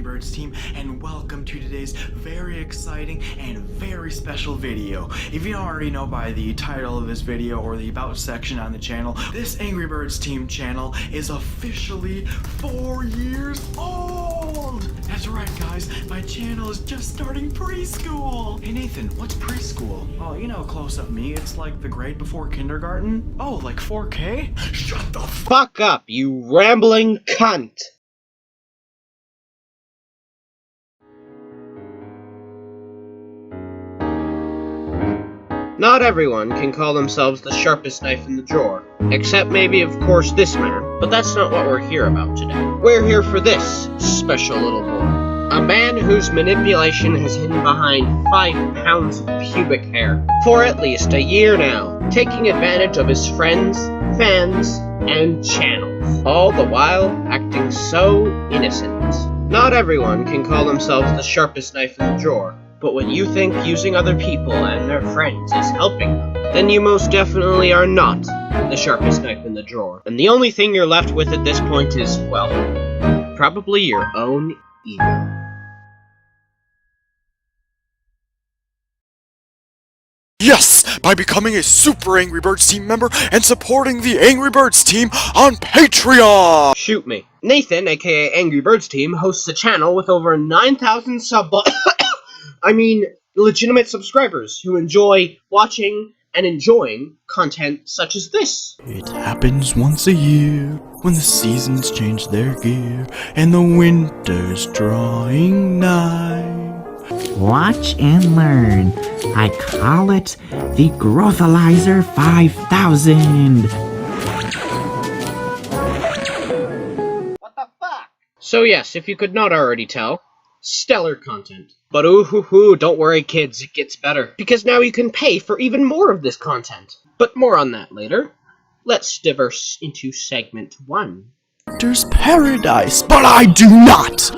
Birds team, and welcome to today's very exciting and very special video. If you don't already know by the title of this video or the about section on the channel, this Angry Birds team channel is officially 4 years old! That's right guys, my channel is just starting preschool! Hey Nathan, what's preschool? Oh, you know Close Up Me, it's like the grade before kindergarten? Oh, like 4K? Shut the fuck up, you rambling cunt! Not everyone can call themselves the sharpest knife in the drawer, except maybe, of course, this man, but that's not what we're here about today. We're here for this special little boy. A man whose manipulation has hidden behind 5 pounds of pubic hair for at least a year now, taking advantage of his friends, fans, and channels, all the while acting so innocent. Not everyone can call themselves the sharpest knife in the drawer, but when you think using other people and their friends is helping them, then you most definitely are not the sharpest knife in the drawer. And the only thing you're left with at this point is, well, probably your own ego. Yes! By becoming a Super Angry Birds team member and supporting the Angry Birds team on Patreon! Shoot me. Nathan, aka Angry Birds team, hosts a channel with over 9,000 legitimate subscribers who enjoy watching and enjoying content such as this. It happens once a year when the seasons change their gear and the winter's drawing nigh. Watch and learn. I call it the Growthalizer 5000. What the fuck? So yes, if you could not already tell, stellar content. But ooh, don't worry kids, it gets better. Because now you can pay for even more of this content. But more on that later. Let's diverse into segment 1. There's paradise, but I do not!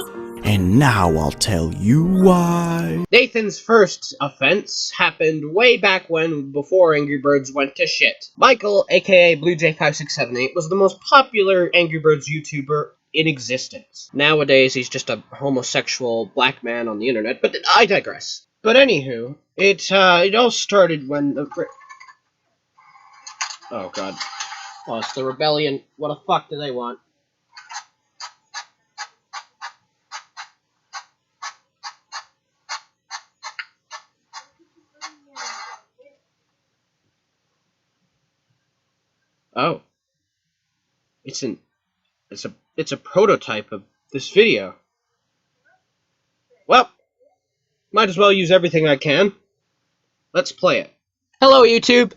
And now I'll tell you why. Nathan's first offense happened way back when, before Angry Birds went to shit. Michael, aka BlueJ5678, was the most popular Angry Birds YouTuber in existence. Nowadays, he's just a homosexual black man on the internet, but I digress. But anywho, it all started when the... Oh god. Oh, it's the rebellion. What the fuck do they want? Oh. It's a prototype of this video. Well, might as well use everything I can. Let's play it. Hello YouTube!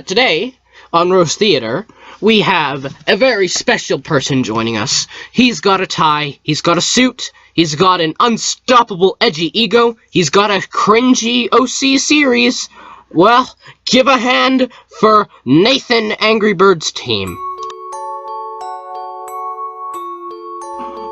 Today, on Rose Theater, we have a very special person joining us. He's got a tie, he's got a suit, he's got an unstoppable edgy ego, he's got a cringy OC series. Well, give a hand for Nathan Angry Birds team.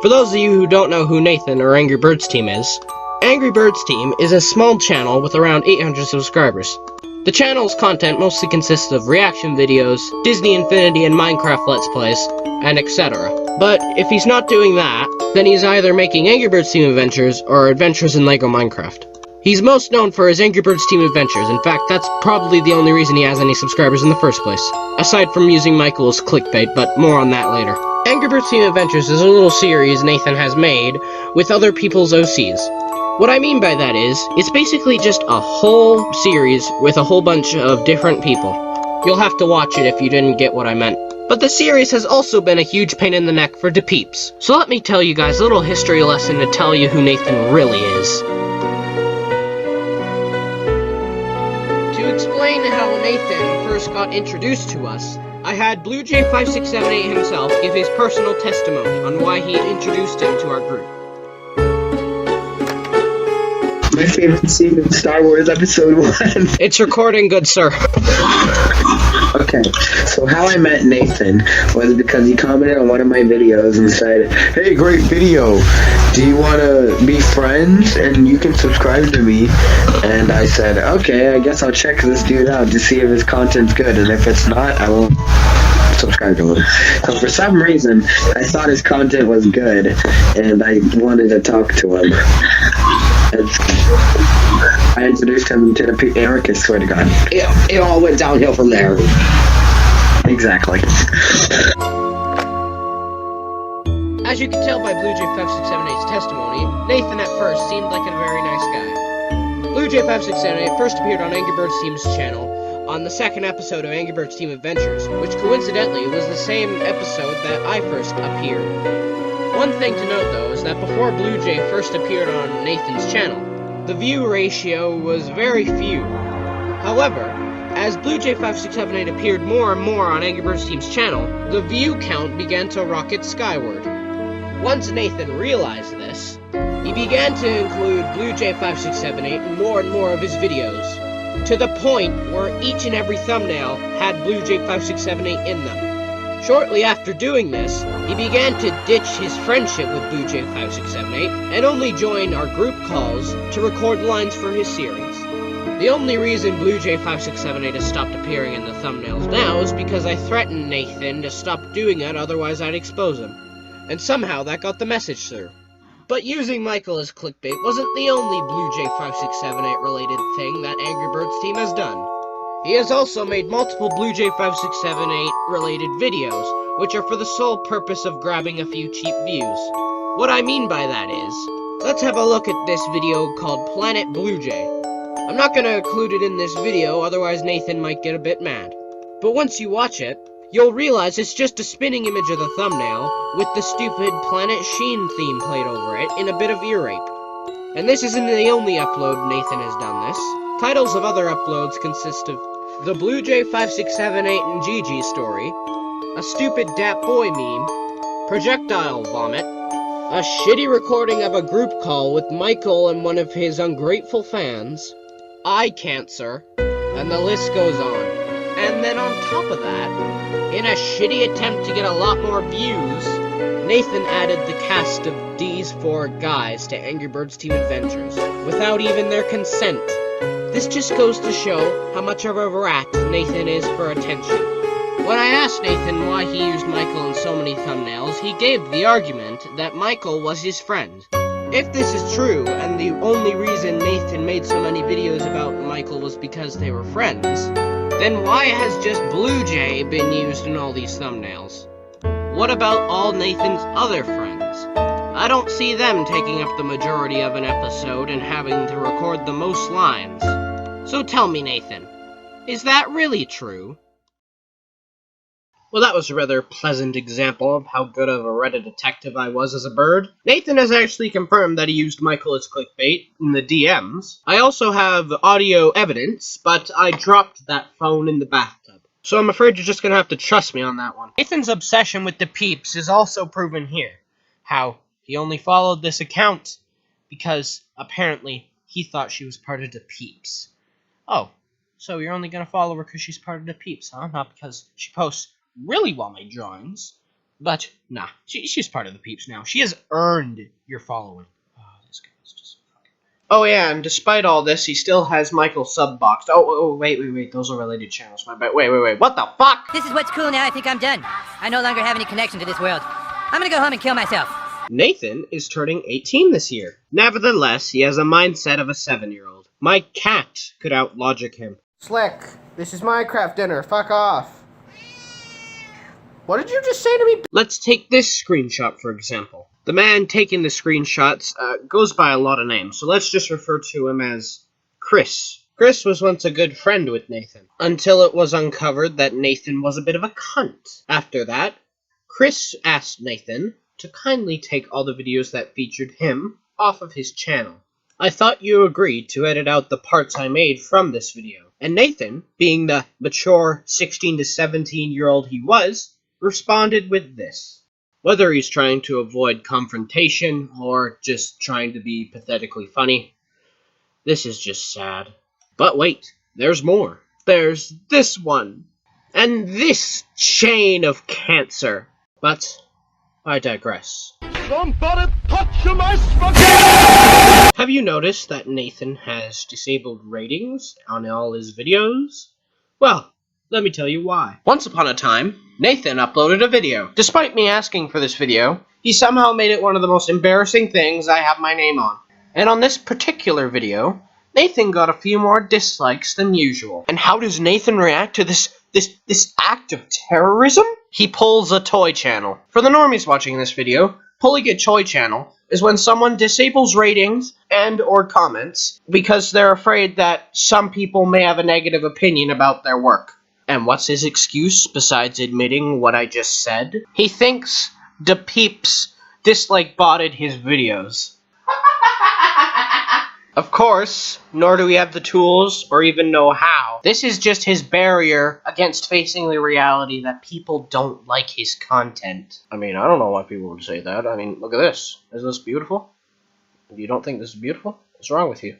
For those of you who don't know who Nathan or Angry Birds team is, Angry Birds team is a small channel with around 800 subscribers. The channel's content mostly consists of reaction videos, Disney Infinity and Minecraft Let's Plays, and etc. But if he's not doing that, then he's either making Angry Birds team adventures or adventures in LEGO Minecraft. He's most known for his Angry Birds team adventures. In fact, that's probably the only reason he has any subscribers in the first place. Aside from using Michael's clickbait, but more on that later. Angry Birds Team Adventures is a little series Nathan has made with other people's OCs. What I mean by that is, it's basically just a whole series with a whole bunch of different people. You'll have to watch it if you didn't get what I meant. But the series has also been a huge pain in the neck for the peeps. So let me tell you guys a little history lesson to tell you who Nathan really is. To explain how Nathan first got introduced to us, I had BlueJ5678 himself give his personal testimony on why he introduced him to our group. My favorite scene in Star Wars Episode 1. It's recording, good sir. Okay, so how I met Nathan was because he commented on one of my videos and said, "Hey, great video. Do you want to be friends? And you can subscribe to me." And I said, okay, I guess I'll check this dude out to see if his content's good. And if it's not, I won't subscribe to him. So for some reason, I thought his content was good, and I wanted to talk to him. And I introduced him to the Eric, I swear to God. It all went downhill from there. Exactly. As you can tell by BlueJ5678's testimony, Nathan at first seemed like a very nice guy. BlueJ5678 first appeared on Angry Birds Team's channel on the second episode of Angry Birds Team Adventures, which coincidentally was the same episode that I first appeared. One thing to note though is that before BlueJ first appeared on Nathan's channel, the view ratio was very few. However, as BlueJ5678 appeared more and more on Angry Birds Team's channel, the view count began to rocket skyward. Once Nathan realized this, he began to include BlueJ5678 in more and more of his videos, to the point where each and every thumbnail had BlueJ5678 in them. Shortly after doing this, he began to ditch his friendship with BlueJ5678 and only join our group calls to record lines for his series. The only reason BlueJ5678 has stopped appearing in the thumbnails now is because I threatened Nathan to stop doing it, otherwise I'd expose him. And somehow that got the message through. But using Michael as clickbait wasn't the only BlueJ5678 related thing that Angry Birds Team has done. He has also made multiple BlueJ5678 related videos, which are for the sole purpose of grabbing a few cheap views. What I mean by that is, let's have a look at this video called Planet BlueJ. I'm not going to include it in this video, otherwise Nathan might get a bit mad. But once you watch it, you'll realize it's just a spinning image of the thumbnail with the stupid Planet Sheen theme played over it in a bit of ear rape. And this isn't the only upload Nathan has done this. Titles of other uploads consist of the BlueJ5678 and Gigi story, a stupid Dat Boy meme, projectile vomit, a shitty recording of a group call with Michael and one of his ungrateful fans, eye cancer, and the list goes on. And then on top of that, in a shitty attempt to get a lot more views, Nathan added the cast of these 4 guys to Angry Birds Team Adventures, without even their consent. This just goes to show how much of a rat Nathan is for attention. When I asked Nathan why he used Michael in so many thumbnails, he gave the argument that Michael was his friend. If this is true, and the only reason Nathan made so many videos about Michael was because they were friends, then why has just BlueJ been used in all these thumbnails? What about all Nathan's other friends? I don't see them taking up the majority of an episode and having to record the most lines. So tell me, Nathan, is that really true? Well, that was a rather pleasant example of how good of a Reddit detective I was as a bird. Nathan has actually confirmed that he used Michael as clickbait in the DMs. I also have audio evidence, but I dropped that phone in the bathtub. So I'm afraid you're just gonna have to trust me on that one. Nathan's obsession with the peeps is also proven here. How he only followed this account because apparently he thought she was part of the peeps. Oh, so you're only gonna follow her because she's part of the peeps, huh? Not because she posts really well-made drawings. But, nah, she's part of the peeps now. She has earned your following. Oh, this guy's just fucking bad. Oh, yeah, and despite all this, he still has Michael Subbots. Oh, wait, those are related channels. My bad. Wait, what the fuck? This is what's cool now. I think I'm done. I no longer have any connection to this world. I'm gonna go home and kill myself. Nathan is turning 18 this year. Nevertheless, he has a mindset of a 7-year-old. My cat could out-logic him. Slick, this is Minecraft dinner. Fuck off. What did you just say to me? Let's take this screenshot, for example. The man taking the screenshots goes by a lot of names, so let's just refer to him as Chris. Chris was once a good friend with Nathan, until it was uncovered that Nathan was a bit of a cunt. After that, Chris asked Nathan to kindly take all the videos that featured him off of his channel. I thought you agreed to edit out the parts I made from this video. And Nathan, being the mature 16 to 17-year-old he was, responded with this. Whether he's trying to avoid confrontation or just trying to be pathetically funny, this is just sad. But wait, there's more. There's this one, and this chain of cancer. But I digress. Somebody touch my spaghetti! Have you noticed that Nathan has disabled ratings on all his videos? Well, Let me tell you why. Once upon a time, Nathan uploaded a video. Despite me asking for this video, he somehow made it one of the most embarrassing things I have my name on. And on this particular video, Nathan got a few more dislikes than usual. And how does Nathan react to this act of terrorism? He pulls a toy channel. For the normies watching this video, pulling a toy channel is when someone disables ratings and or comments because they're afraid that some people may have a negative opinion about their work. And what's his excuse besides admitting what I just said? He thinks the peeps dislike botted his videos. Of course, nor do we have the tools or even know how. This is just his barrier against facing the reality that people don't like his content. I mean, I don't know why people would say that. I mean, look at this. Is this beautiful? You don't think this is beautiful? What's wrong with you?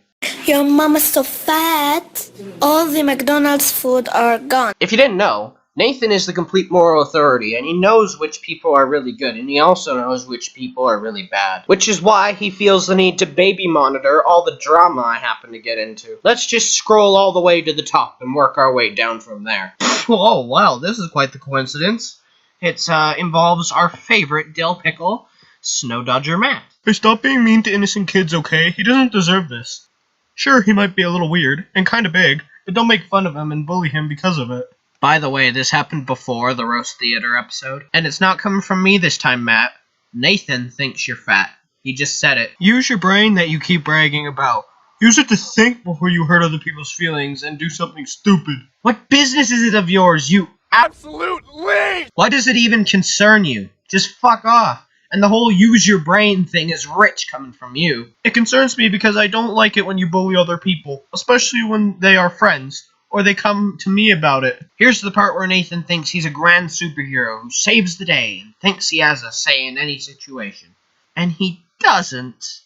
Your mom is so fat. All the McDonald's food are gone. If you didn't know, Nathan is the complete moral authority, and he knows which people are really good, and he also knows which people are really bad. Which is why he feels the need to baby monitor all the drama I happen to get into. Let's just scroll all the way to the top and work our way down from there. Oh, wow, this is quite the coincidence. It involves our favorite dill pickle, Snow Dodger Matt. Hey, stop being mean to innocent kids, okay? He doesn't deserve this. Sure, he might be a little weird, and kinda big, but don't make fun of him and bully him because of it. By the way, this happened before the Roast Theater episode. And it's not coming from me this time, Matt. Nathan thinks you're fat. He just said it. Use your brain that you keep bragging about. Use it to think before you hurt other people's feelings and do something stupid. What business is it of yours, you Absolute lead! Why does it even concern you? Just fuck off. And the whole use your brain thing is rich coming from you. It concerns me because I don't like it when you bully other people, especially when they are friends, or they come to me about it. Here's the part where Nathan thinks he's a grand superhero who saves the day and thinks he has a say in any situation. And he doesn't.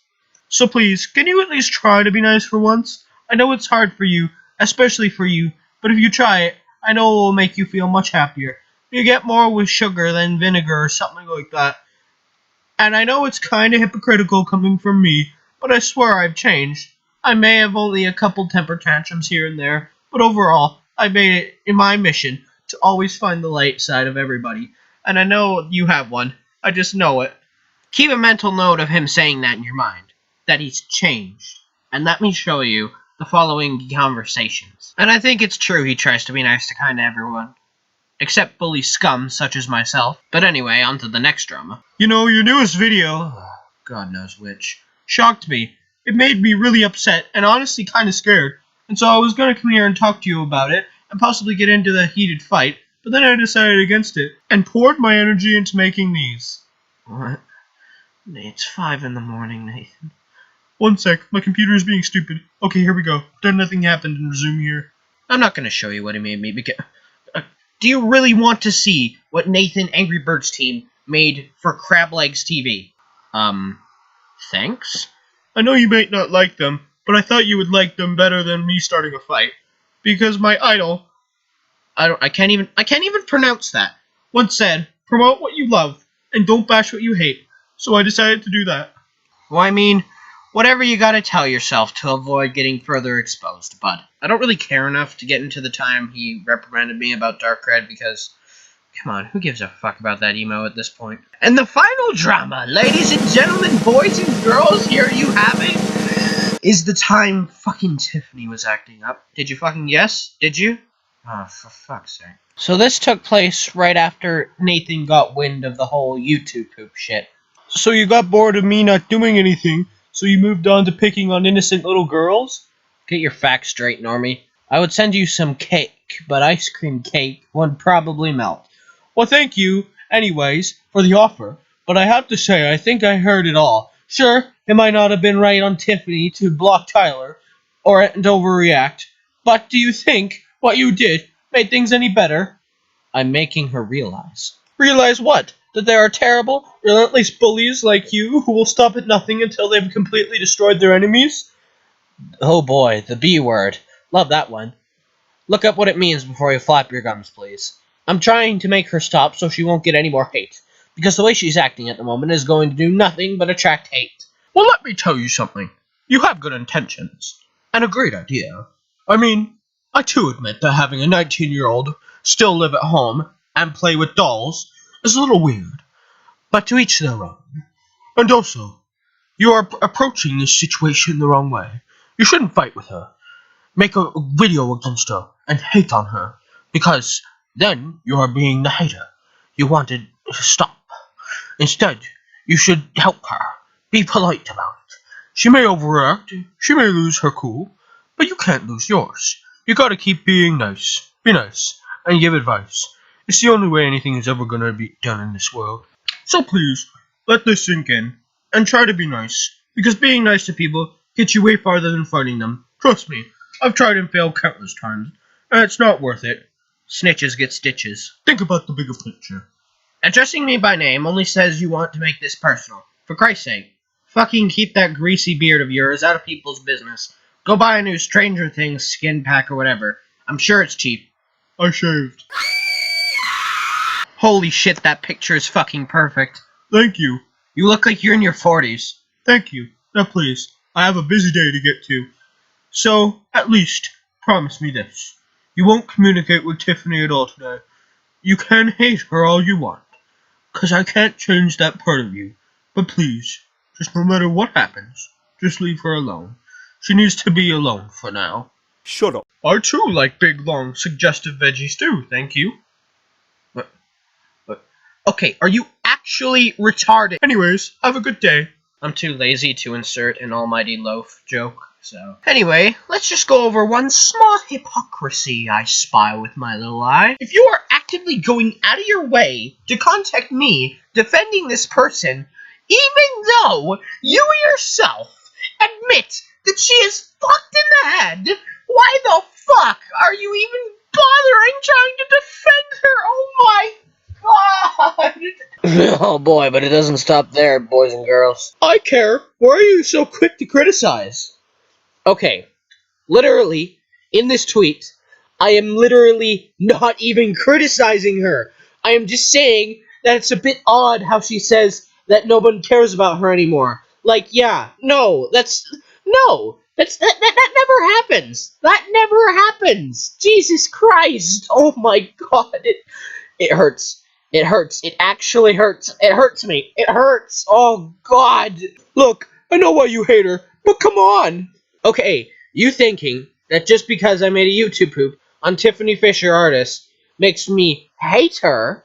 So please, can you at least try to be nice for once? I know it's hard for you, especially for you, but if you try it, I know it will make you feel much happier. You get more with sugar than vinegar or something like that. And I know it's kinda hypocritical coming from me, but I swear I've changed. I may have only a couple temper tantrums here and there, but overall, I made it in my mission to always find the light side of everybody. And I know you have one. I just know it. Keep a mental note of him saying that in your mind. That he's changed. And let me show you the following conversations. And I think it's true he tries to be nice to kinda everyone. Except bully scum such as myself. But anyway, on to the next drama. You know, your newest video, God knows which, shocked me. It made me really upset and honestly kinda scared. And so I was gonna come here and talk to you about it, and possibly get into the heated fight, but then I decided against it, and poured my energy into making these. What? It's 5 in the morning, Nathan. One sec, my computer is being stupid. Okay, here we go. Pretend nothing happened and resume here. I'm not gonna show you what he made me, because... do you really want to see what Nathan Angry Birds team made for CrabLegsTV? Thanks? I know you might not like them, but I thought you would like them better than me starting a fight. Because my idol, I can't even pronounce that. once said, promote what you love, and don't bash what you hate. So I decided to do that. Well, I mean, whatever you gotta tell yourself to avoid getting further exposed, bud. I don't really care enough to get into the time he reprimanded me about Dark Red because, come on, who gives a fuck about that emo at this point? And the final drama, ladies and gentlemen, boys and girls, here you have it, is the time fucking Tiffany was acting up. Did you fucking guess? Did you? Oh, for fuck's sake. So this took place right after Nathan got wind of the whole YouTube poop shit. So you got bored of me not doing anything, so you moved on to picking on innocent little girls? Get your facts straight, Normie. I would send you some cake, but ice cream cake would probably melt. Well, thank you, anyways, for the offer. But I have to say, I think I heard it all. Sure, it might not have been right on Tiffany to block Tyler, or to overreact, but do you think what you did made things any better? I'm making her realize. Realize what? That there are terrible, relentless bullies like you who will stop at nothing until they've completely destroyed their enemies? Oh boy, the B word. Love that one. Look up what it means before you flap your gums, please. I'm trying to make her stop so she won't get any more hate, because the way she's acting at the moment is going to do nothing but attract hate. Well, let me tell you something. You have good intentions, and a great idea. I mean, I too admit that having a 19-year-old still live at home and play with dolls is a little weird. But to each their own. And also, you are approaching this situation the wrong way. You shouldn't fight with her. Make a video against her and hate on her, because then you are being the hater you wanted to stop. Instead, you should help her. Be polite about it. She may overact, she may lose her cool, but you can't lose yours. You gotta keep being nice. Be nice, and give advice. It's the only way anything is ever gonna be done in this world. So please, let this sink in, and try to be nice, because being nice to people gets you way farther than fighting them. Trust me, I've tried and failed countless times, and it's not worth it. Snitches get stitches. Think about the bigger picture. Addressing me by name only says you want to make this personal. For Christ's sake, fucking keep that greasy beard of yours out of people's business. Go buy a new Stranger Things skin pack or whatever. I'm sure it's cheap. I shaved. Holy shit, that picture is fucking perfect. Thank you. You look like you're in your 40s. Thank you. Now please, I have a busy day to get to. So, at least, promise me this. You won't communicate with Tiffany at all today. You can hate her all you want, 'cause I can't change that part of you. But please, just no matter what happens, just leave her alone. She needs to be alone for now. Shut up. I too like big, long, suggestive veggies too, thank you. But, okay, are you actually retarded? Anyways, have a good day. I'm too lazy to insert an almighty loaf joke, so. Anyway, let's just go over one small hypocrisy I spy with my little eye. If you are actively going out of your way to contact me defending this person, even though you yourself admit that she is fucked in the head, why the fuck are you even bothering trying to defend her? Oh my god! Oh boy, but it doesn't stop there, boys and girls. I care. Why are you so quick to criticize? Okay, literally, in this tweet, I am literally not even criticizing her. I am just saying that it's a bit odd how she says that no one cares about her anymore. Like, yeah, that never happens. That never happens. Jesus Christ. Oh my god. It hurts. It hurts. It actually hurts. It hurts me. It hurts. Oh god. Look, I know why you hate her, but come on. Okay, you thinking that just because I made a YouTube poop on Tiffany Fisher Artist makes me hate her?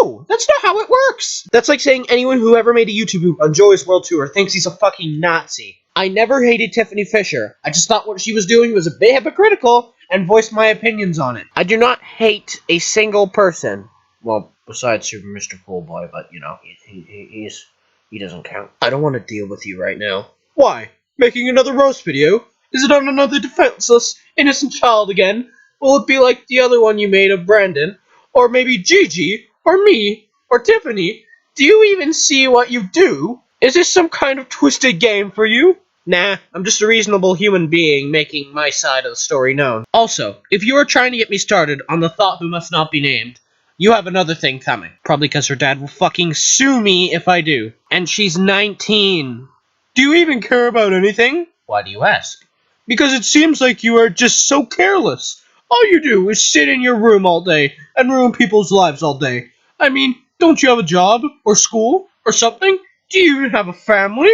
No, that's not how it works. That's like saying anyone who ever made a YouTube poop on Joey's World Tour thinks he's a fucking Nazi. I never hated Tiffany Fisher. I just thought what she was doing was a bit hypocritical and voiced my opinions on it. I do not hate a single person. Well, besides Super Mr. Cool Boy, but you know, he doesn't count. I don't want to deal with you right now. Why? Making another roast video? Is it on another defenseless, innocent child again? Will it be like the other one you made of Brandon? Or maybe Gigi? Or me? Or Tiffany? Do you even see what you do? Is this some kind of twisted game for you? Nah, I'm just a reasonable human being making my side of the story known. Also, if you are trying to get me started on the thought who must not be named, you have another thing coming. Probably because her dad will fucking sue me if I do. And she's 19. Do you even care about anything? Why do you ask? Because it seems like you are just so careless. All you do is sit in your room all day and ruin people's lives all day. I mean, don't you have a job? Or school? Or something? Do you even have a family?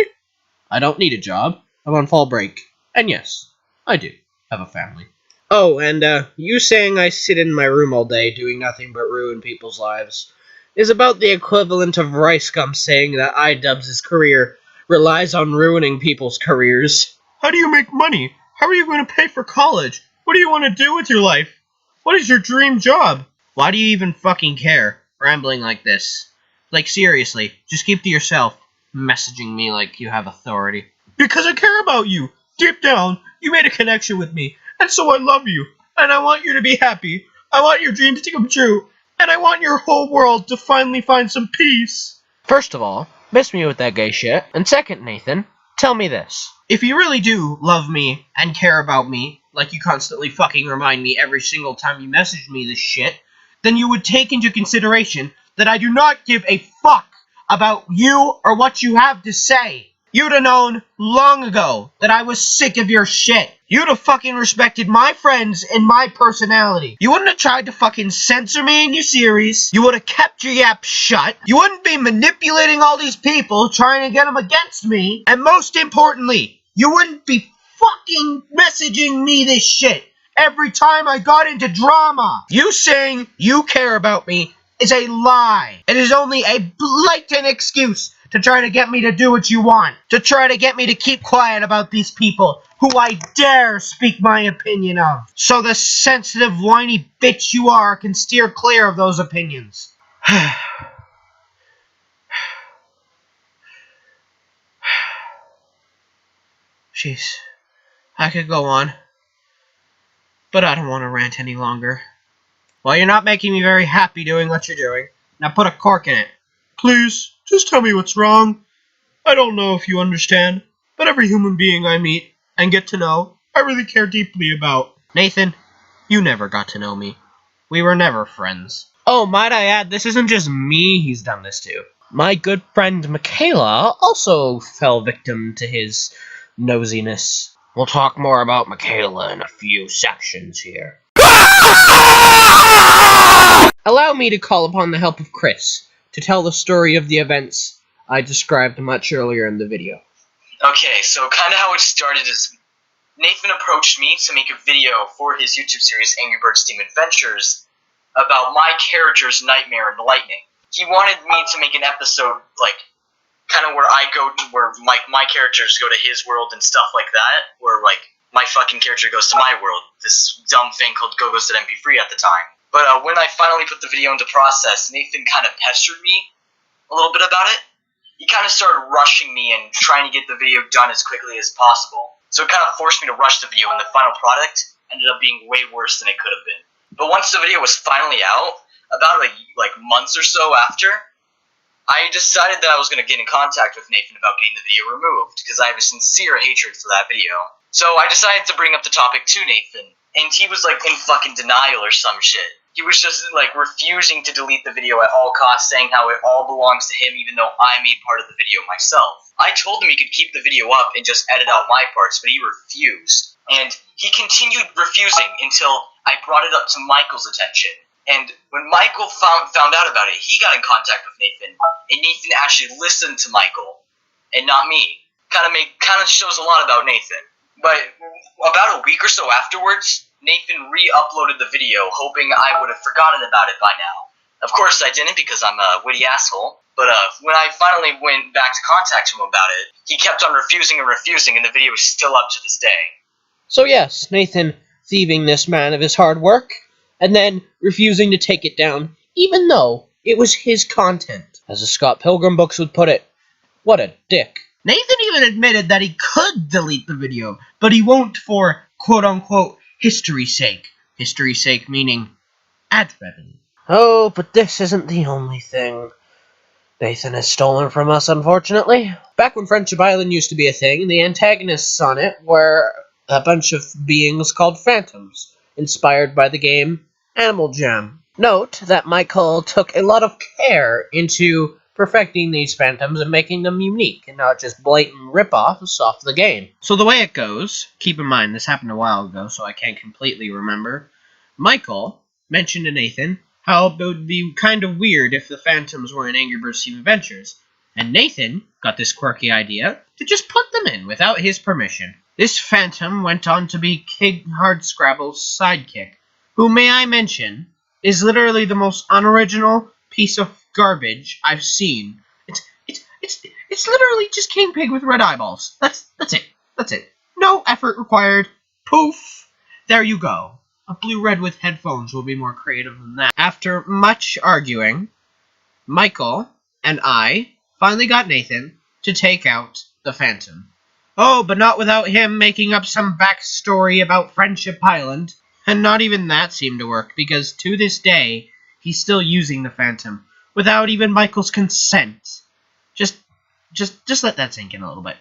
I don't need a job. I'm on fall break. And yes, I do have a family. Oh, and you saying I sit in my room all day doing nothing but ruin people's lives is about the equivalent of Rice Gum saying that iDubbbz's career relies on ruining people's careers. How do you make money? How are you going to pay for college? What do you want to do with your life? What is your dream job? Why do you even fucking care, rambling like this? Like, seriously, just keep to yourself, messaging me like you have authority. Because I care about you. Deep down, you made a connection with me, and so I love you, and I want you to be happy. I want your dreams to come true, and I want your whole world to finally find some peace. First of all, miss me with that gay shit, and second, Nathan, tell me this. If you really do love me and care about me, like you constantly fucking remind me every single time you message me this shit, then you would take into consideration that I do not give a fuck about you or what you have to say. You'd have known long ago that I was sick of your shit. You'd have fucking respected my friends and my personality. You wouldn't have tried to fucking censor me in your series. You would have kept your yap shut. You wouldn't be manipulating all these people, trying to get them against me. And most importantly, you wouldn't be fucking messaging me this shit every time I got into drama. You saying you care about me is a lie. It is only a blatant excuse to try to get me to do what you want. To try to get me to keep quiet about these people who I dare speak my opinion of. So the sensitive, whiny bitch you are can steer clear of those opinions. Jeez. I could go on. But I don't want to rant any longer. Well, you're not making me very happy doing what you're doing. Now put a cork in it. Please, just tell me what's wrong. I don't know if you understand, but every human being I meet and get to know, I really care deeply about. Nathan, you never got to know me. We were never friends. Oh, might I add, this isn't just me he's done this to. My good friend Michaela also fell victim to his nosiness. We'll talk more about Michaela in a few sections here. Allow me to call upon the help of Chris to tell the story of the events I described much earlier in the video. Okay, so kind of how it started is Nathan approached me to make a video for his YouTube series Angry Birds Team Adventures about my character's nightmare and lightning. He wanted me to make an episode, like, kind of where I go, where my characters go to his world and stuff like that, where, like, my fucking character goes to my world. This dumb thing called Go-Go's at MP3 at the time. But when I finally put the video into process, Nathan kind of pestered me a little bit about it. He kind of started rushing me and trying to get the video done as quickly as possible. So it kind of forced me to rush the video, and the final product ended up being way worse than it could have been. But once the video was finally out, about like months or so after, I decided that I was going to get in contact with Nathan about getting the video removed, because I have a sincere hatred for that video. So I decided to bring up the topic to Nathan, and he was like in fucking denial or some shit. He was just like refusing to delete the video at all costs, saying how it all belongs to him even though I made part of the video myself. I told him he could keep the video up and just edit out my parts, but he refused. And he continued refusing until I brought it up to Michael's attention. And when Michael found out about it, he got in contact with Nathan, and Nathan actually listened to Michael and not me. Kind of shows a lot about Nathan. But about a week or so afterwards, Nathan re-uploaded the video, hoping I would have forgotten about it by now. Of course I didn't, because I'm a witty asshole. But when I finally went back to contact him about it, he kept on refusing and refusing, and the video is still up to this day. So yes, Nathan thieving this man of his hard work, and then refusing to take it down, even though it was his content. As the Scott Pilgrim books would put it, what a dick. Nathan even admitted that he could delete the video, but he won't for quote-unquote history's sake. History's sake meaning ad revenue. Oh, but this isn't the only thing Nathan has stolen from us, unfortunately. Back when Friendship Island used to be a thing, the antagonists on it were a bunch of beings called phantoms, inspired by the game Animal Jam. Note that Michael took a lot of care into perfecting these phantoms and making them unique, and not just blatant rip-offs off the game. So the way it goes, keep in mind this happened a while ago, so I can't completely remember, Michael mentioned to Nathan how it would be kind of weird if the phantoms were in Angry Birds Team Adventures, and Nathan got this quirky idea to just put them in without his permission. This phantom went on to be Kid Hardscrabble's sidekick, who, may I mention, is literally the most unoriginal piece of garbage I've seen. It's literally just King Pig with red eyeballs. That's it. No effort required. Poof. There you go. A blue-red with headphones will be more creative than that. After much arguing, Michael and I finally got Nathan to take out the Phantom. Oh, but not without him making up some backstory about Friendship Island. And not even that seemed to work, because to this day, he's still using the Phantom, without even Michael's consent. Just let that sink in a little bit.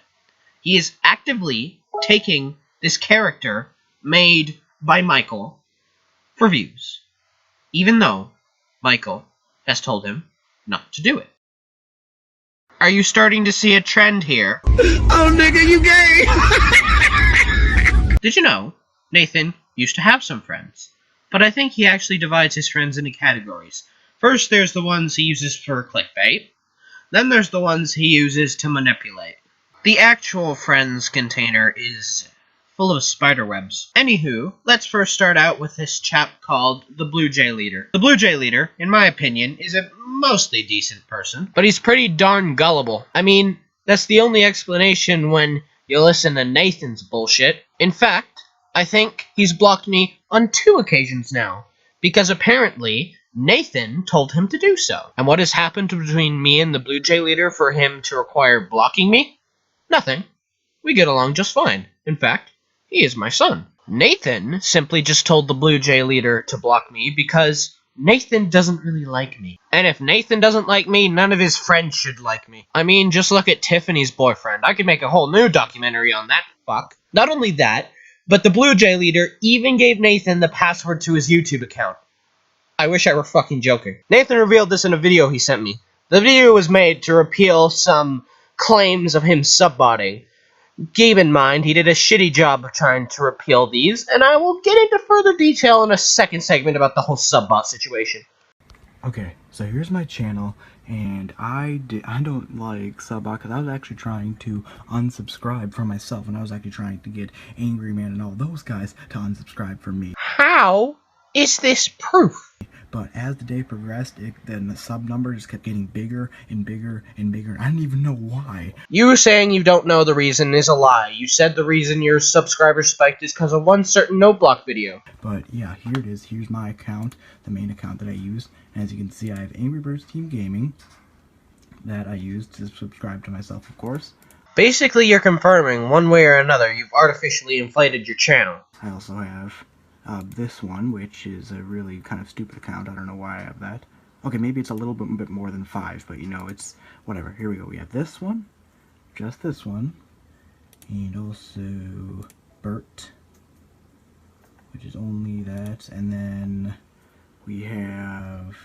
He is actively taking this character made by Michael for views, even though Michael has told him not to do it. Are you starting to see a trend here? Oh, nigga, you gay! Did you know Nathan used to have some friends? But I think he actually divides his friends into categories. First, there's the ones he uses for clickbait. Then there's the ones he uses to manipulate. The actual friends container is full of spiderwebs. Anywho, let's first start out with this chap called the Blue Jay Leader. The Blue Jay Leader, in my opinion, is a mostly decent person, But he's pretty darn gullible. I mean, that's the only explanation when you listen to Nathan's bullshit. In fact, I think he's blocked me on 2 occasions now, because apparently Nathan told him to do so. And what has happened between me and the Blue Jay Leader for him to require blocking me? Nothing. We get along just fine. In fact, he is my son. Nathan simply just told the Blue Jay Leader to block me because Nathan doesn't really like me. And if Nathan doesn't like me, none of his friends should like me. I mean, just look at Tiffany's boyfriend. I could make a whole new documentary on that fuck. Not only that, but the Blue Jay Leader even gave Nathan the password to his YouTube account. I wish I were fucking joking. Nathan revealed this in a video he sent me. The video was made to repeal some claims of him subbotting. Keep in mind, he did a shitty job of trying to repeal these, and I will get into further detail in a second segment about the whole subbot situation. Okay, so here's my channel, and I don't like Subbot because I was actually trying to unsubscribe from myself, and I was actually trying to get Angry Man and all those guys to unsubscribe from me. How is this proof? But as the day progressed, then the sub number just kept getting bigger and bigger and bigger. I didn't even know why. You saying you don't know the reason is a lie. You said the reason your subscribers spiked is because of one certain no-block video. But yeah, here it is. Here's my account, the main account that I use. And as you can see, I have Angry Birds Team Gaming that I use to subscribe to myself, of course. Basically, you're confirming, one way or another, you've artificially inflated your channel. I also have this one, which is a really kind of stupid account. I don't know why I have that. Okay, maybe it's a little bit more than 5, but you know, it's whatever. Here we go. We have this one, just this one, and also Bert, which is only that, and then we have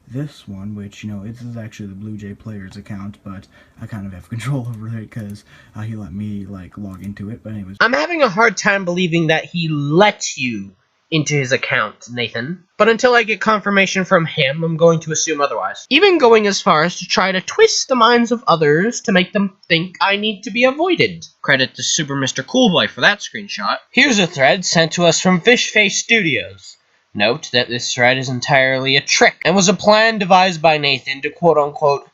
this one, which, you know, this is actually the Blue Jay Players account, but I kind of have control over it because he let me, like, log into it. But anyways, I'm having a hard time believing that he let you into his account, Nathan. But until I get confirmation from him, I'm going to assume otherwise. Even going as far as to try to twist the minds of others to make them think I need to be avoided. Credit to Super Mr. Coolboy for that screenshot. Here's a thread sent to us from Fishface Studios. Note that this thread is entirely a trick and was a plan devised by Nathan to quote-unquote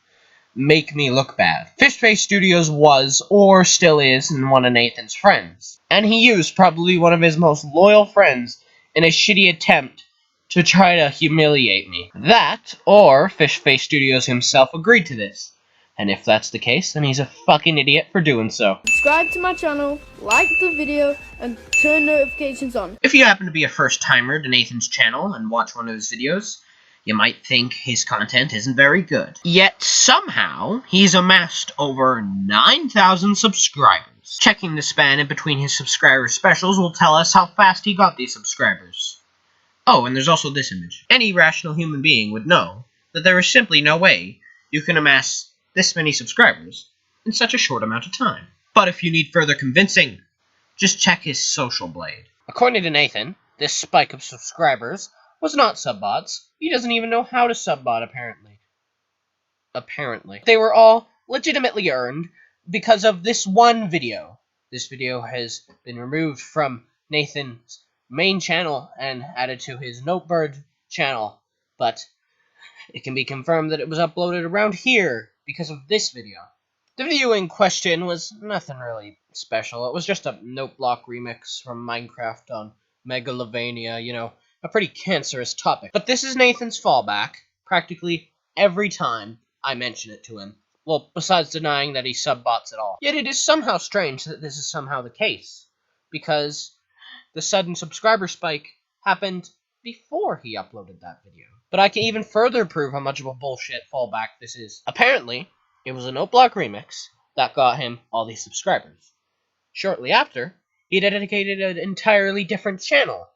make me look bad. Fishface Studios was, or still is, one of Nathan's friends. And he used probably one of his most loyal friends in a shitty attempt to try to humiliate me. That, or Fishface Studios himself agreed to this. And if that's the case, then he's a fucking idiot for doing so. Subscribe to my channel, like the video, and turn notifications on. If you happen to be a first-timer to Nathan's channel and watch one of his videos, you might think his content isn't very good. Yet somehow, he's amassed over 9,000 subscribers. Checking the span in between his subscriber specials will tell us how fast he got these subscribers. Oh, and there's also this image. Any rational human being would know that there is simply no way you can amass this many subscribers in such a short amount of time. But if you need further convincing, just check his social blade. According to Nathan, this spike of subscribers was not subbots. He doesn't even know how to subbot, apparently. They were all legitimately earned because of this one video. This video has been removed from Nathan's main channel and added to his Notebird channel, but it can be confirmed that it was uploaded around here because of this video. The video in question was nothing really special. It was just a note block remix from Minecraft on Megalovania, you know, a pretty cancerous topic. But this is Nathan's fallback practically every time I mention it to him. Well, besides denying that he subbots at all. Yet it is somehow strange that this is somehow the case, because the sudden subscriber spike happened before he uploaded that video. But I can even further prove how much of a bullshit fallback this is. Apparently, it was a note block remix that got him all these subscribers. Shortly after, he dedicated an entirely different channel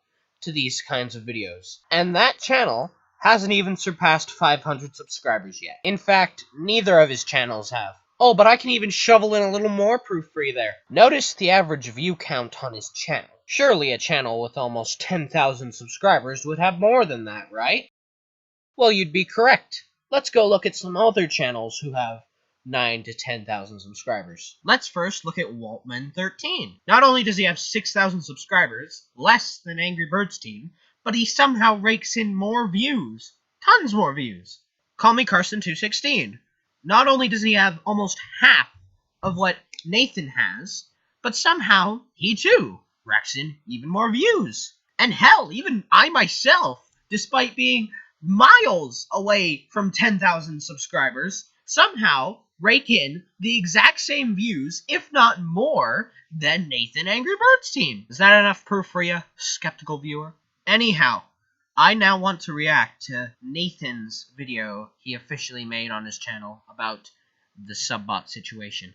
to these kinds of videos. And that channel hasn't even surpassed 500 subscribers yet. In fact, neither of his channels have. Oh, but I can even shovel in a little more proof for you there. Notice the average view count on his channel. Surely a channel with almost 10,000 subscribers would have more than that, right? Well, you'd be correct. Let's go look at some other channels who have 9 to 10,000 subscribers. Let's first look at Waltman13. Not only does he have 6,000 subscribers, less than Angry Birds Team, but he somehow rakes in more views. Tons more views. Call Me Carson216. Not only does he have almost half of what Nathan has, but somehow he too racks in even more views. And hell, even I myself, despite being miles away from 10,000 subscribers, somehow rake in the exact same views, if not more, than Nathan Angry Birds Team. Is that enough proof for you, skeptical viewer? Anyhow, I now want to react to Nathan's video he officially made on his channel about the Subbot situation.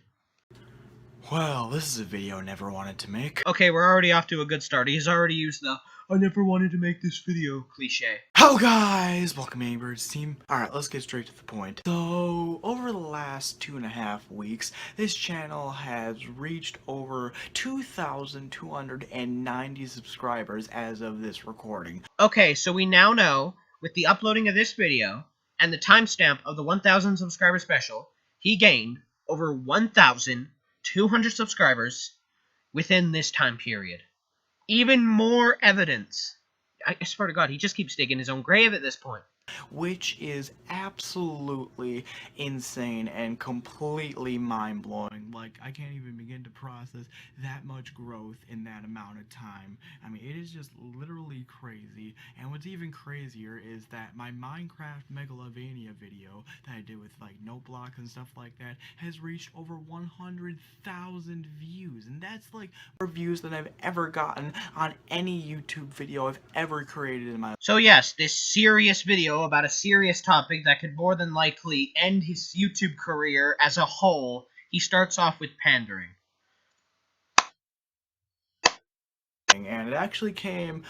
Well, this is a video I never wanted to make. Okay, we're already off to a good start. He's already used the "I never wanted to make this video" cliche. Hello guys, welcome to Angry Birds Team. Alright, let's get straight to the point. So, over the last 2.5 weeks, this channel has reached over 2,290 subscribers as of this recording. Okay, so we now know, with the uploading of this video, and the timestamp of the 1,000 subscriber special, he gained over 1,200 subscribers within this time period. Even more evidence. I swear to God, he just keeps digging his own grave at this point. Which is absolutely insane and completely mind-blowing. Like, I can't even begin to process that much growth in that amount of time. I mean, it is just literally crazy. And what's even crazier is that my Minecraft Megalovania video that I did with, like, note blocks and stuff like that has reached over 100,000 views. And that's, like, more views than I've ever gotten on any YouTube video I've ever created in my life. So yes, this serious video about a serious topic that could more than likely end his YouTube career as a whole, he starts off with pandering. And it actually came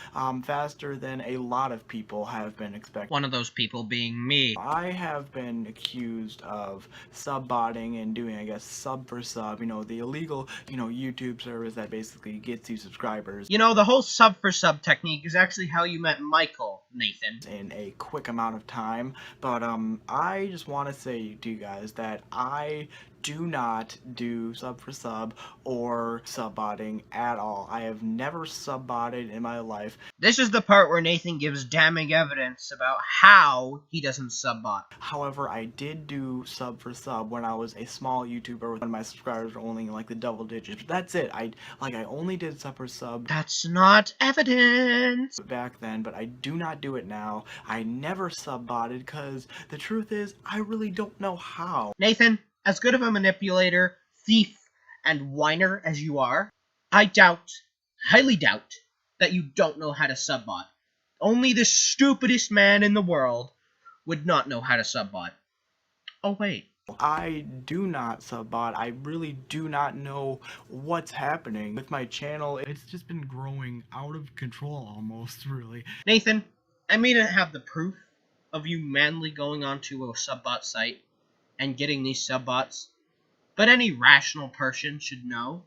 faster than a lot of people have been expecting. One of those people being me. I have been accused of subbotting and doing, I guess, sub for sub, you know, the illegal, you know, YouTube service that basically gets you subscribers. You know, the whole sub for sub technique is actually how you met Michael, Nathan. In a quick amount of time, but I just want to say to you guys that I do not do sub for sub or subbotting at all. I have never subbotted in my life. This is the part where Nathan gives damning evidence about how he doesn't subbot. However, I did do sub for sub when I was a small YouTuber when my subscribers were only in like the double digits. But that's it. I only did sub for sub. That's not evidence. Back then, but I do not do it now. I never subbotted because the truth is I really don't know how. Nathan, as good of a manipulator, thief, and whiner as you are, I doubt, highly doubt, that you don't know how to subbot. Only the stupidest man in the world would not know how to subbot. Oh wait. I do not subbot. I really do not know what's happening with my channel. It's just been growing out of control almost, really. Nathan, I may not have the proof of you manually going onto a subbot site and getting these subbots, but any rational person should know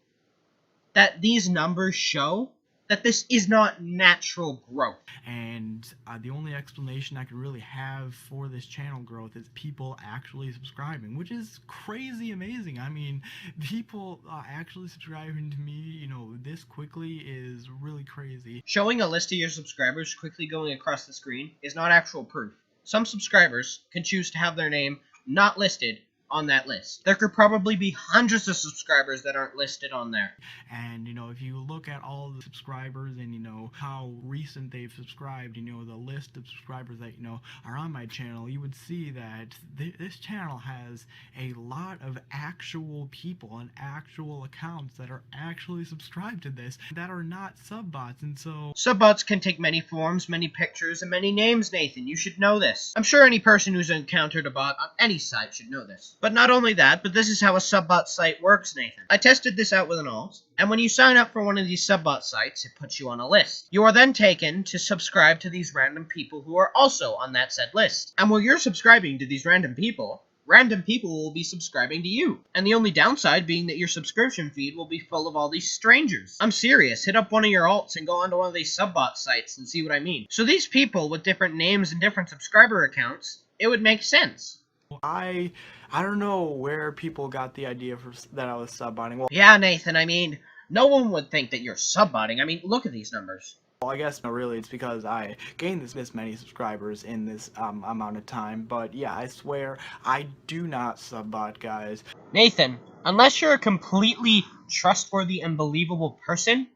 that these numbers show that this is not natural growth. And the only explanation I can really have for this channel growth is people actually subscribing, which is crazy amazing. I mean, people actually subscribing to me, you know, this quickly is really crazy. Showing a list of your subscribers quickly going across the screen is not actual proof. Some subscribers can choose to have their name not listed on that list. There could probably be hundreds of subscribers that aren't listed on there. And, you know, if you look at all the subscribers and, you know, how recent they've subscribed, you know, the list of subscribers that, you know, are on my channel, you would see that this channel has a lot of actual people and actual accounts that are actually subscribed to this that are not subbots. And so subbots can take many forms, many pictures, and many names, Nathan. You should know this. I'm sure any person who's encountered a bot on any site should know this. But not only that, but this is how a subbot site works, Nathan. I tested this out with an alt, and when you sign up for one of these subbot sites, it puts you on a list. You are then taken to subscribe to these random people who are also on that said list. And while you're subscribing to these random people, Random people will be subscribing to you. And the only downside being that your subscription feed will be full of all these strangers. I'm serious, hit up one of your alts and go onto one of these Subbots sites and see what I mean. So these people with different names and different subscriber accounts, it would make sense. I don't know where people got the idea that I was subbotting. Well, Yeah, Nathan, I mean, no one would think that you're subbotting. I mean, look at these numbers. I guess no, really, it's because I gained this many subscribers in this amount of time. But yeah, I swear, I do not subbot, guys. Nathan, unless you're a completely trustworthy and believable person,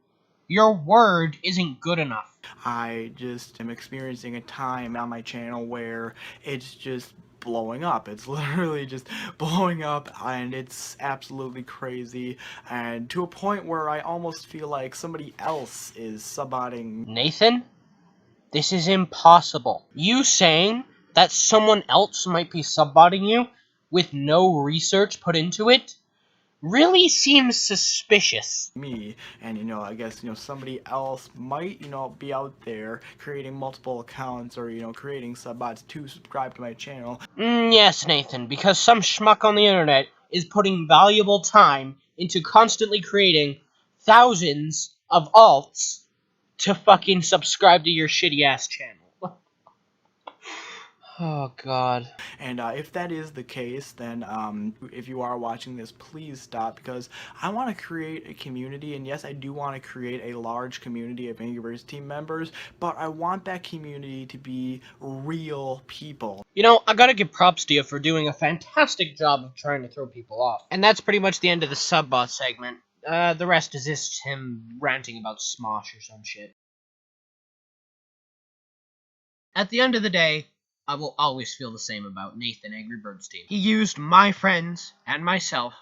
your word isn't good enough. I just am experiencing a time on my channel where it's just blowing up. It's literally just blowing up, and it's absolutely crazy, and to a point where I almost feel like somebody else is subbotting. Nathan, this is impossible. You saying that someone else might be subbotting you with no research put into it really seems suspicious. Me, and I guess somebody else might be out there creating multiple accounts, or creating subbots to subscribe to my channel. Yes, Nathan, because some schmuck on the internet is putting valuable time into constantly creating thousands of alts to fucking subscribe to your shitty ass channel. Oh, God. And if that is the case, then if you are watching this, please stop, because I want to create a community, and yes, I do want to create a large community of Angry Birds team members, but I want that community to be real people. I gotta give props to you for doing a fantastic job of trying to throw people off. And that's pretty much the end of the Subbot segment. The rest is just him ranting about Smosh or some shit. At the end of the day, I will always feel the same about Nathan Angry Birds Team. He used my friends and myself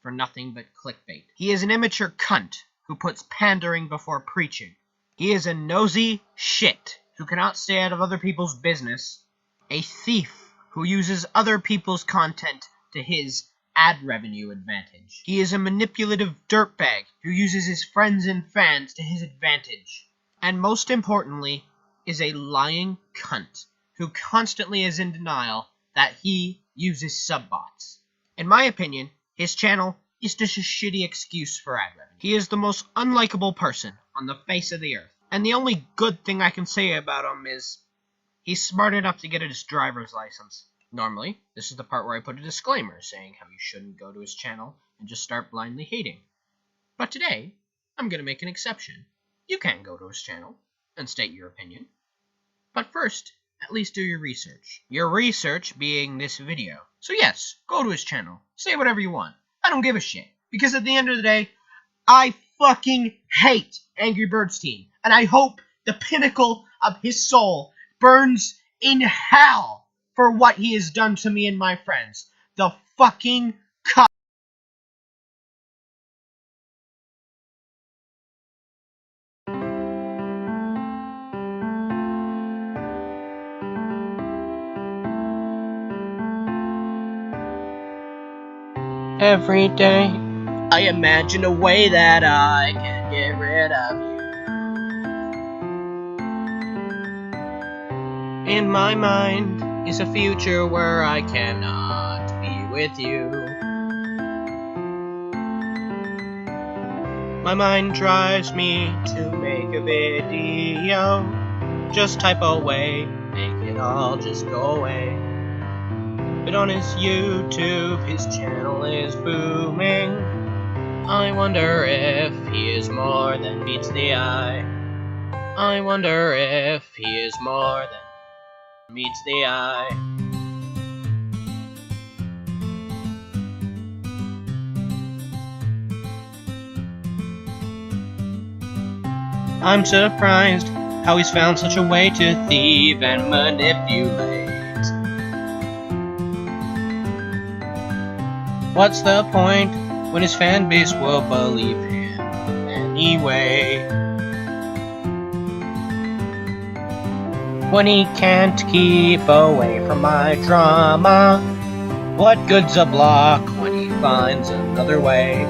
for nothing but clickbait. He is an immature cunt who puts pandering before preaching. He is a nosy shit who cannot stay out of other people's business. A thief who uses other people's content to his ad revenue advantage. He is a manipulative dirtbag who uses his friends and fans to his advantage. And most importantly, is a lying cunt who constantly is in denial that he uses subbots. In my opinion, his channel is just a shitty excuse for ad revenue. He is the most unlikable person on the face of the earth. And the only good thing I can say about him is he's smart enough to get his driver's license. Normally, this is the part where I put a disclaimer saying how you shouldn't go to his channel and just start blindly hating. But today, I'm going to make an exception. You can go to his channel and state your opinion. But first, at least do your research. Your research being this video. So yes, go to his channel. Say whatever you want. I don't give a shit. Because at the end of the day, I fucking hate Angry Birds Team. And I hope the pinnacle of his soul burns in hell for what he has done to me and my friends. The fucking cunt. Every day, I imagine a way that I can get rid of you. In my mind is a future where I cannot be with you. My mind drives me to make a video. Just type away, make it all just go away. But on his YouTube, his channel is booming. I wonder if he is more than meets the eye. I wonder if he is more than meets the eye. I'm surprised how he's found such a way to thieve and manipulate. What's the point when his fan base will believe him anyway? When he can't keep away from my drama, what good's a block when he finds another way?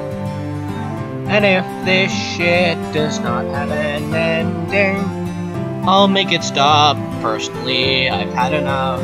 And if this shit does not have an ending, I'll make it stop. Personally, I've had enough.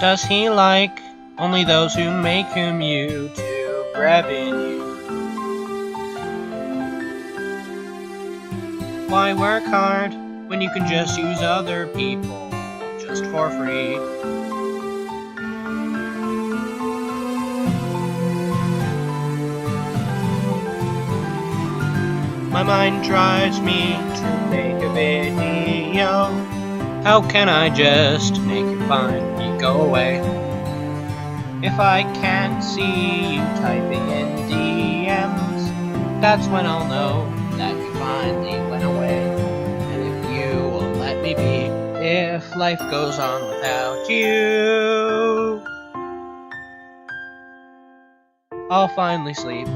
Does he like only those who make him YouTube revenue? Why work hard when you can just use other people just for free? My mind drives me to make a video. How can I just make it finally go away? If I can't see you typing in DMs, that's when I'll know that you finally went away. And if you will let me be, if life goes on without you, I'll finally sleep.